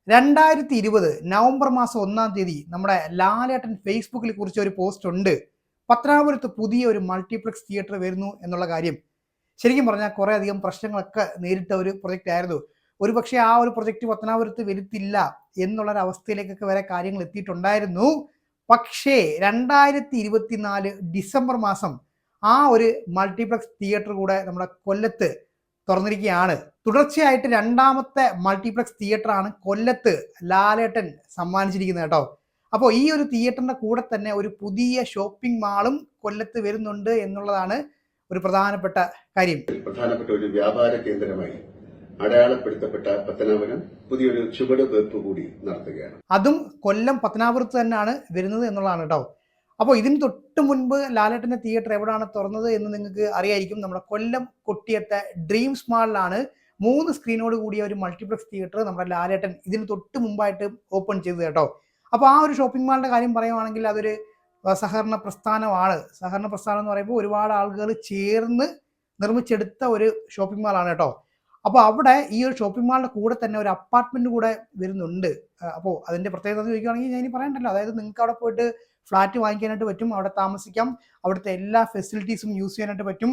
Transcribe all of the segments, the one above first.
2020 November മാസം 1-ാം തീയതി നമ്മുടെ ലാലേട്ടൻ ഫേസ്ബുക്കിൽ കുറിച്ച ഒരു പോസ്റ്റ് ഉണ്ട്. പത്തനാപുരത്ത് പുതിയ ഒരു മൾട്ടിപ്ലക്സ് തിയേറ്റർ വരുന്നു എന്നുള്ള കാര്യം. ശരിക്കും പറഞ്ഞാൽ കുറേ അധികം പ്രശ്നങ്ങളൊക്കെ നേരിട്ട ഒരു പ്രൊജക്റ്റ് ആയിരുന്നു. ഒരുപക്ഷെ ആ ഒരു പ്രൊജക്റ്റ് പത്തനാപുരത്ത് വരുത്തില്ല എന്നുള്ളൊരവസ്ഥയിലേക്കൊക്കെ വരെ കാര്യങ്ങൾ എത്തിയിട്ടുണ്ടായിരുന്നു. പക്ഷേ 2024 ഡിസംബർ മാസം ആ ഒരു മൾട്ടിപ്ലക്സ് തിയേറ്റർ കൂടെ നമ്മുടെ കൊല്ലത്ത് തുറന്നിരിക്കുകയാണ്. തുടർച്ചയായിട്ട് രണ്ടാമത്തെ മൾട്ടിപ്ലക്സ് തിയേറ്റർ ആണ് കൊല്ലത്ത് ലാലേട്ടൻ സമ്മാനിച്ചിരിക്കുന്നത് കേട്ടോ. അപ്പോൾ ഈ ഒരു തിയേറ്ററിന്റെ കൂടെ തന്നെ ഒരു പുതിയ ഷോപ്പിംഗ് മാളും കൊല്ലത്ത് വരുന്നുണ്ട് എന്നുള്ളതാണ് ഒരു പ്രധാനപ്പെട്ട കാര്യം. പ്രധാനപ്പെട്ട ഒരു വ്യാപാര കേന്ദ്രമായി അടയാളപ്പെടുത്തപ്പെട്ട പത്തനാപുരം പുതിയൊരു ചുവടുവെപ്പ് കൂടി നടത്തുകയാണ്. അതും കൊല്ലം പത്തനാപുരത്ത് തന്നെയാണ് വരുന്നത് എന്നുള്ളതാണ് കേട്ടോ. അപ്പോൾ ഇതിന് തൊട്ട് മുൻപ് ലാലേട്ടൻ്റെ തിയേറ്റർ എവിടെയാണ് തുറന്നത് എന്ന് നിങ്ങൾക്ക് അറിയായിരിക്കും. നമ്മുടെ കൊല്ലം കൊട്ടിയത്തെ ഡ്രീംസ് മാളിലാണ് 3 സ്ക്രീനോട് കൂടിയ ഒരു മൾട്ടിപ്ലക്സ് തിയേറ്റർ നമ്മുടെ ലാലേട്ടൻ ഇതിന് തൊട്ട് മുമ്പായിട്ട് ഓപ്പൺ ചെയ്തത് കേട്ടോ. അപ്പോൾ ആ ഒരു ഷോപ്പിംഗ് മാളിൻ്റെ കാര്യം പറയുവാണെങ്കിൽ അതൊരു സഹകരണ പ്രസ്ഥാനമാണ്. സഹകരണ പ്രസ്ഥാനം എന്ന് പറയുമ്പോൾ ഒരുപാട് ആളുകൾ ചേർന്ന് നിർമ്മിച്ചെടുത്ത ഒരു ഷോപ്പിംഗ് മാളാണ് കേട്ടോ. അപ്പോൾ അവിടെ ഈ ഒരു ഷോപ്പിംഗ് മാളിൻ്റെ കൂടെ തന്നെ ഒരു അപ്പാർട്ട്മെൻറ്റ് കൂടെ വരുന്നുണ്ട്. അപ്പോൾ അതിൻ്റെ പ്രത്യേകത ചോദിക്കുകയാണെങ്കിൽ ഞാൻ ഇനി പറയണ്ടല്ലോ. അതായത് നിങ്ങൾക്ക് അവിടെ പോയിട്ട് ഫ്ലാറ്റ് വാങ്ങിക്കാനായിട്ട് പറ്റും, അവിടെ താമസിക്കാം, അവിടുത്തെ എല്ലാ ഫെസിലിറ്റീസും യൂസ് ചെയ്യാനായിട്ട് പറ്റും.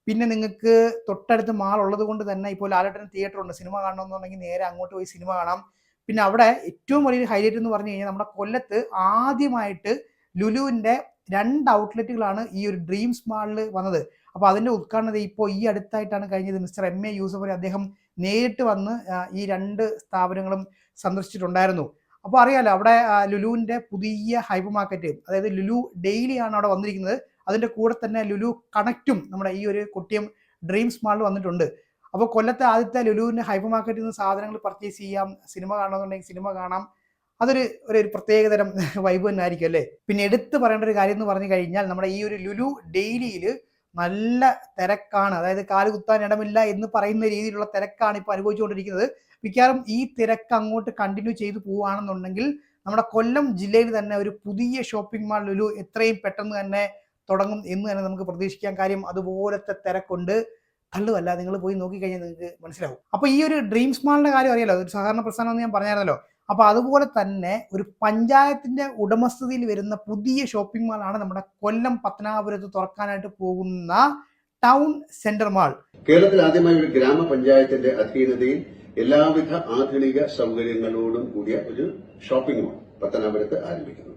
പിന്നെ നിങ്ങൾക്ക് തൊട്ടടുത്ത് മാൾ ഉള്ളത് കൊണ്ട് തന്നെ ഇപ്പോൾ ലാലേട്ടൻ തിയേറ്റർ ഉണ്ട്. സിനിമ കാണണമെന്നുണ്ടെങ്കിൽ നേരെ അങ്ങോട്ട് പോയി സിനിമ കാണാം. പിന്നെ അവിടെ ഏറ്റവും വലിയൊരു ഹൈലൈറ്റ് എന്ന് പറഞ്ഞു കഴിഞ്ഞാൽ നമ്മുടെ കൊല്ലത്ത് ആദ്യമായിട്ട് ലുലുവിൻ്റെ 2 ഔട്ട്ലെറ്റുകളാണ് ഈ ഒരു ഡ്രീംസ് മാളിൽ വന്നത്. അപ്പോൾ അതിൻ്റെ ഉദ്ഘാടനം ഇപ്പോൾ ഈ അടുത്തായിട്ടാണ് കഴിഞ്ഞത്. മിസ്റ്റർ MA യൂസഫ് അലി അദ്ദേഹം നേരിട്ട് വന്ന് ഈ 2 സ്ഥാപനങ്ങളും സന്ദർശിച്ചിട്ടുണ്ടായിരുന്നു. അപ്പോൾ അറിയാലോ അവിടെ ലുലുവിൻ്റെ പുതിയ ഹൈപ്പർ മാർക്കറ്റ്, അതായത് ലുലു ഡെയിലിയാണ് അവിടെ വന്നിരിക്കുന്നത്. അതിൻ്റെ കൂടെ തന്നെ ലുലു കണക്റ്റും നമ്മുടെ ഈ ഒരു കൊട്ടിയം ഡ്രീംസ് മാളിൽ വന്നിട്ടുണ്ട്. അപ്പോൾ കൊല്ലത്തെ ആദ്യത്തെ ലുലുവിൻ്റെ ഹൈപ്പർ മാർക്കറ്റിൽ നിന്ന് സാധനങ്ങൾ പർച്ചേസ് ചെയ്യാം, സിനിമ കാണണമെന്നുണ്ടെങ്കിൽ സിനിമ കാണാം. അതൊരു ഒരു പ്രത്യേകതരം വൈബ് തന്നെ ആയിരിക്കും അല്ലേ. പിന്നെ എടുത്ത് പറയേണ്ട ഒരു കാര്യം എന്ന് പറഞ്ഞു കഴിഞ്ഞാൽ നമ്മുടെ ഈ ഒരു ലുലു ഡെയിലിയിൽ നല്ല തിരക്കാണ്. അതായത് കാല് കുത്താൻ ഇടമില്ല എന്ന് പറയുന്ന രീതിയിലുള്ള തിരക്കാണ് ഇപ്പോൾ അനുഭവിച്ചുകൊണ്ടിരിക്കുന്നത്. മിക്കവാറും ഈ തിരക്ക് അങ്ങോട്ട് കണ്ടിന്യൂ ചെയ്തു പോവുകയാണെന്നുണ്ടെങ്കിൽ നമ്മുടെ കൊല്ലം ജില്ലയിൽ തന്നെ ഒരു പുതിയ ഷോപ്പിംഗ് മാൾ ലുലു എത്രയും പെട്ടെന്ന് തന്നെ തുടങ്ങും എന്ന് തന്നെ നമുക്ക് പ്രതീക്ഷിക്കാൻ. കാര്യം അതുപോലത്തെ തിരക്കുണ്ട്. തള്ളുമല്ല, നിങ്ങൾ പോയി നോക്കിക്കഴിഞ്ഞാൽ നിങ്ങൾക്ക് മനസ്സിലാവും. അപ്പോൾ ഈ ഒരു ഡ്രീംസ് മാളിൻ്റെ കാര്യം അറിയാലോ, ഒരു സഹകരണ പ്രസ്ഥാനം എന്ന് ഞാൻ പറഞ്ഞായിരുന്നല്ലോ. അപ്പോൾ അതുപോലെ തന്നെ ഒരു പഞ്ചായത്തിന്റെ ഉടമസ്ഥതയിൽ വരുന്ന പുതിയ ഷോപ്പിംഗ് മാളാണ് നമ്മുടെ കൊല്ലം പത്തനാപുരത്ത് തുറക്കാനായിട്ട് പോകുന്ന ടൗൺ സെന്റർ മാൾ. കേരളത്തിൽ ആദ്യമായി ഒരു ഗ്രാമപഞ്ചായത്തിന്റെ അധീനതയിൽ എല്ലാവിധ ആധുനിക സൗകര്യങ്ങളോടും കൂടിയ ഒരു ഷോപ്പിംഗ് മാൾ പത്തനാപുരത്ത് ആരംഭിക്കുന്നു.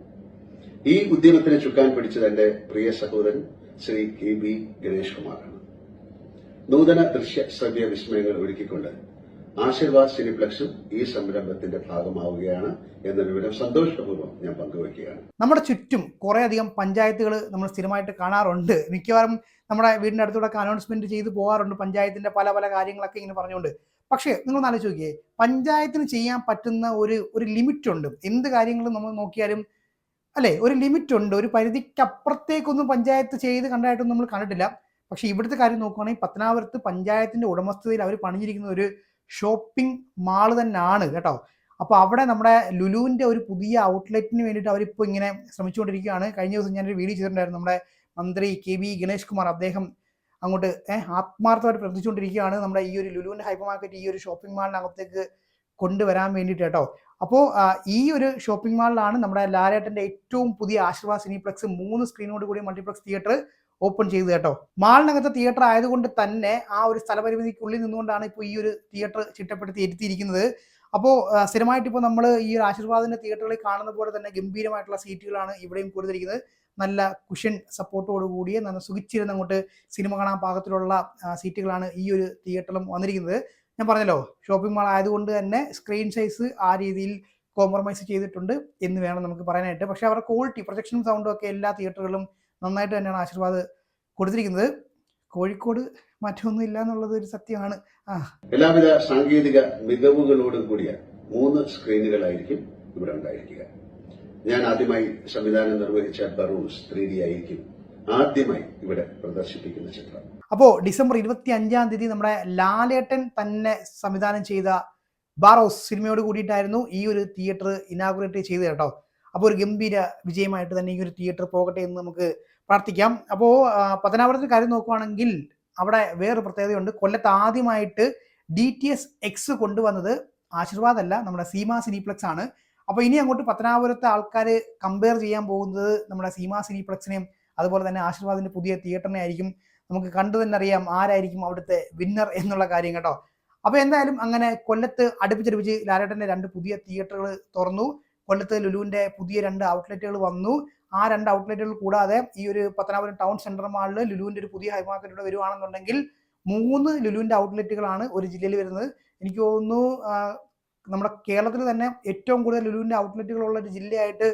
ഈ ഉദ്യമത്തിന് ചുക്കാൻ പിടിച്ചത് എന്റെ പ്രിയ സഹോദരൻ ശ്രീ KB ഗണേഷ് കുമാറാണ്. നൂതന ദൃശ്യ ശ്രവ്യ വിസ്മയങ്ങൾ ഒരുക്കിക്കൊണ്ട് ആശീർവാദ് സിനിപ്ലക്സും ഈ സംരംഭത്തിന്റെ ഭാഗമാവുകയാണ് എന്ന വിവരം സന്തോഷപൂർവ്വം ഞാൻ പങ്കുവയ്ക്കുകയാണ്. നമ്മുടെ ചുറ്റും കുറേ അധികം പഞ്ചായത്തുകൾ നമ്മൾ സ്ഥിരമായിട്ട് കാണാറുണ്ട്. മിക്കവാറും നമ്മുടെ വീടിൻ്റെ അടുത്തൂടെ അനൗൺസ്മെന്റ് ചെയ്ത് പോകാറുണ്ട് പഞ്ചായത്തിന്റെ പല പല കാര്യങ്ങളൊക്കെ ഇങ്ങനെ പറഞ്ഞുകൊണ്ട്. പക്ഷേ നിങ്ങൾ ആലോചിച്ച് നോക്കിയേ, പഞ്ചായത്തിന് ചെയ്യാൻ പറ്റുന്ന ഒരു ലിമിറ്റ് ഉണ്ട്. എന്ത് കാര്യങ്ങളും നമ്മൾ നോക്കിയാലും അല്ലേ, ഒരു ലിമിറ്റ് ഉണ്ട്. ഒരു പരിധിക്കപ്പുറത്തേക്കൊന്നും പഞ്ചായത്ത് ചെയ്ത് കണ്ടായിട്ടൊന്നും നമ്മൾ കണ്ടിട്ടില്ല. പക്ഷേ ഇവിടുത്തെ കാര്യം നോക്കുകയാണെങ്കിൽ പത്തനാപുരത്ത് പഞ്ചായത്തിന്റെ ഉടമസ്ഥതയിൽ അവർ പണിഞ്ഞിരിക്കുന്ന ഒരു ഷോപ്പിംഗ് മാള് തന്നെയാണ് കേട്ടോ. അപ്പോൾ അവിടെ നമ്മുടെ ലുലുവിൻ്റെ ഒരു പുതിയ ഔട്ട്ലെറ്റിന് വേണ്ടിയിട്ട് അവരിപ്പോൾ ഇങ്ങനെ ശ്രമിച്ചുകൊണ്ടിരിക്കുകയാണ്. കഴിഞ്ഞ ദിവസം ഞാനൊരു വീഡിയോ ചെയ്തിട്ടുണ്ടായിരുന്നു. നമ്മുടെ മന്ത്രി KB ഗണേഷ് കുമാർ അദ്ദേഹം അങ്ങോട്ട് ആത്മാർത്ഥമായിട്ട് പ്രവർത്തിച്ചുകൊണ്ടിരിക്കുകയാണ് നമ്മുടെ ഈ ഒരു ലുലുവിൻ്റെ ഹൈപ്പർ മാർക്കറ്റ് ഈ ഒരു ഷോപ്പിംഗ് മാളിനകത്തേക്ക് കൊണ്ടുവരാൻ വേണ്ടിയിട്ട് കേട്ടോ. അപ്പോൾ ഈ ഒരു ഷോപ്പിംഗ് മാളിലാണ് നമ്മുടെ ലാലേട്ടൻ്റെ ഏറ്റവും പുതിയ ആശീർവാദ് സിനിപ്ലക്സ് 3 സ്ക്രീനോട് കൂടി മൾട്ടിപ്ലക്സ് തിയേറ്റർ ഓപ്പൺ ചെയ്തു കേട്ടോ. മാളിനകത്തെ തിയേറ്റർ ആയതുകൊണ്ട് തന്നെ ആ ഒരു സ്ഥലപരിമിതിക്കുള്ളിൽ നിന്നുകൊണ്ടാണ് ഇപ്പോൾ ഈ ഒരു തിയേറ്റർ ചിട്ടപ്പെടുത്തി ഇരുത്തിയിരിക്കുന്നത്. അപ്പോൾ സ്ഥിരമായിട്ട് ഇപ്പോൾ നമ്മൾ ഈ ഒരു ആശീർവാദിൻ്റെ തിയേറ്ററുകളിൽ കാണുന്ന പോലെ തന്നെ ഗംഭീരമായിട്ടുള്ള സീറ്റുകളാണ് ഇവിടെയും കൊടുത്തിരിക്കുന്നത്. നല്ല കുഷൻ സപ്പോർട്ടോട് കൂടിയ നല്ല സുഖിച്ചിരുന്ന് അങ്ങോട്ട് സിനിമ കാണാൻ പാകത്തിലുള്ള സീറ്റുകളാണ് ഈ ഒരു തിയേറ്ററിലും വന്നിരിക്കുന്നത്. ഞാൻ പറഞ്ഞല്ലോ, ഷോപ്പിംഗ് മാൾ ആയതുകൊണ്ട് തന്നെ സ്ക്രീൻ സൈസ് ആ രീതിയിൽ കോംപ്രമൈസ് ചെയ്തിട്ടുണ്ട് എന്ന് വേണം നമുക്ക് പറയാനായിട്ട്. പക്ഷേ അവരുടെ ക്വാളിറ്റി, പ്രൊജക്ഷനും സൗണ്ടും ഒക്കെ എല്ലാ തിയേറ്ററുകളിലും നന്നായിട്ട് തന്നെയാണ് ആശീർവാദ് കൊടുത്തിരിക്കുന്നത്. കോഴിക്കോട് മാറ്റമൊന്നും ഇല്ല എന്നുള്ളത് ഒരു സത്യമാണ്. എല്ലാവിധ സാങ്കേതിക മികവുകളോടും കൂടിയ 3 സ്ക്രീനുകളായിരിക്കും ഇവിടെ ഉണ്ടായിരിക്കുക. ഞാൻ ആദ്യമായി സംവിധാനം നിർവഹിച്ച ബറൂസ് 3D ആയിരിക്കും ആദ്യമായി ഇവിടെ പ്രദർശിപ്പിക്കുന്ന ചിത്രം. അപ്പോൾ ഡിസംബർ 25-ാം തീയതി നമ്മുടെ ലാലേട്ടൻ തന്നെ സംവിധാനം ചെയ്ത ബാറോസ് സിനിമയോട് കൂടിയിട്ടായിരുന്നു ഈ ഒരു തിയേറ്റർ ഇനാഗുറേറ്റ് ചെയ്ത് കേട്ടോ. അപ്പോൾ ഒരു ഗംഭീര വിജയമായിട്ട് തന്നെ ഈ ഒരു തിയേറ്റർ പോകട്ടെ എന്ന് നമുക്ക് പ്രാർത്ഥിക്കാം. അപ്പോൾ പത്തനാപുരത്തെ കാര്യം നോക്കുകയാണെങ്കിൽ അവിടെ വേറൊരു പ്രത്യേകതയുണ്ട്. കൊല്ലത്ത് ആദ്യമായിട്ട് DTS X കൊണ്ടുവന്നത് ആശീർവാദ് അല്ല, നമ്മുടെ സീമ സിനിപ്ലക്സ് ആണ്. അപ്പോൾ ഇനി അങ്ങോട്ട് പത്തനാപുരത്തെ ആൾക്കാർ കമ്പയർ ചെയ്യാൻ പോകുന്നത് നമ്മുടെ സീമ സിനിപ്ലക്സിനെയും അതുപോലെ തന്നെ ആശീർവാദിന്റെ പുതിയ തിയേറ്ററിനെ ആയിരിക്കും. നമുക്ക് കണ്ടു തന്നെ അറിയാം ആരായിരിക്കും അവിടുത്തെ വിന്നർ എന്നുള്ള കാര്യം കേട്ടോ. അപ്പോൾ എന്തായാലും അങ്ങനെ കൊല്ലത്ത് അടുപ്പിച്ചടുപ്പിച്ച് ലാലേട്ടന്റെ 2 പുതിയ തിയേറ്ററുകൾ തുറന്നു. കൊല്ലത്ത് ലുലുവിന്റെ പുതിയ 2 ഔട്ട്ലെറ്റുകൾ വന്നു. ആ 2 ഔട്ട്ലെറ്റുകൾ കൂടാതെ ഈ ഒരു പത്തനാപുരം ടൗൺ സെൻട്രൽ മാളിൽ ലുലുവിന്റെ ഒരു പുതിയ ഹൈ മാർക്കറ്റ് ഇവിടെ വരുവാണെന്നുണ്ടെങ്കിൽ 3 ലുലുവിന്റെ ഔട്ട്ലെറ്റുകളാണ് ഒരു ജില്ലയിൽ വരുന്നത്. എനിക്ക് തോന്നുന്നു നമ്മുടെ കേരളത്തിൽ തന്നെ ഏറ്റവും കൂടുതൽ ലുലുവിന്റെ ഔട്ട്ലെറ്റുകൾ ഉള്ള ഒരു ജില്ലയായിട്ട്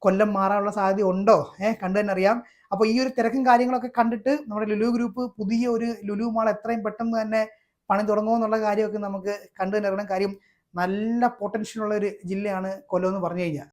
കൊല്ലം മാറാനുള്ള സാധ്യത ഉണ്ടോ? കണ്ടു തന്നെ അറിയാം. അപ്പോൾ ഈ ഒരു തിരക്കും കാര്യങ്ങളൊക്കെ കണ്ടിട്ട് നമ്മുടെ ലുലു ഗ്രൂപ്പ് പുതിയ ഒരു ലുലു മാൾ എത്രയും പെട്ടെന്ന് തന്നെ പണി തുടങ്ങുമോ എന്നുള്ള കാര്യമൊക്കെ നമുക്ക് കണ്ടു തന്നെ അറിയണം. കാര്യം നല്ല പൊട്ടൻഷ്യൽ ഉള്ള ഒരു ജില്ലയാണ് കൊല്ലം എന്ന് പറഞ്ഞു കഴിഞ്ഞാൽ.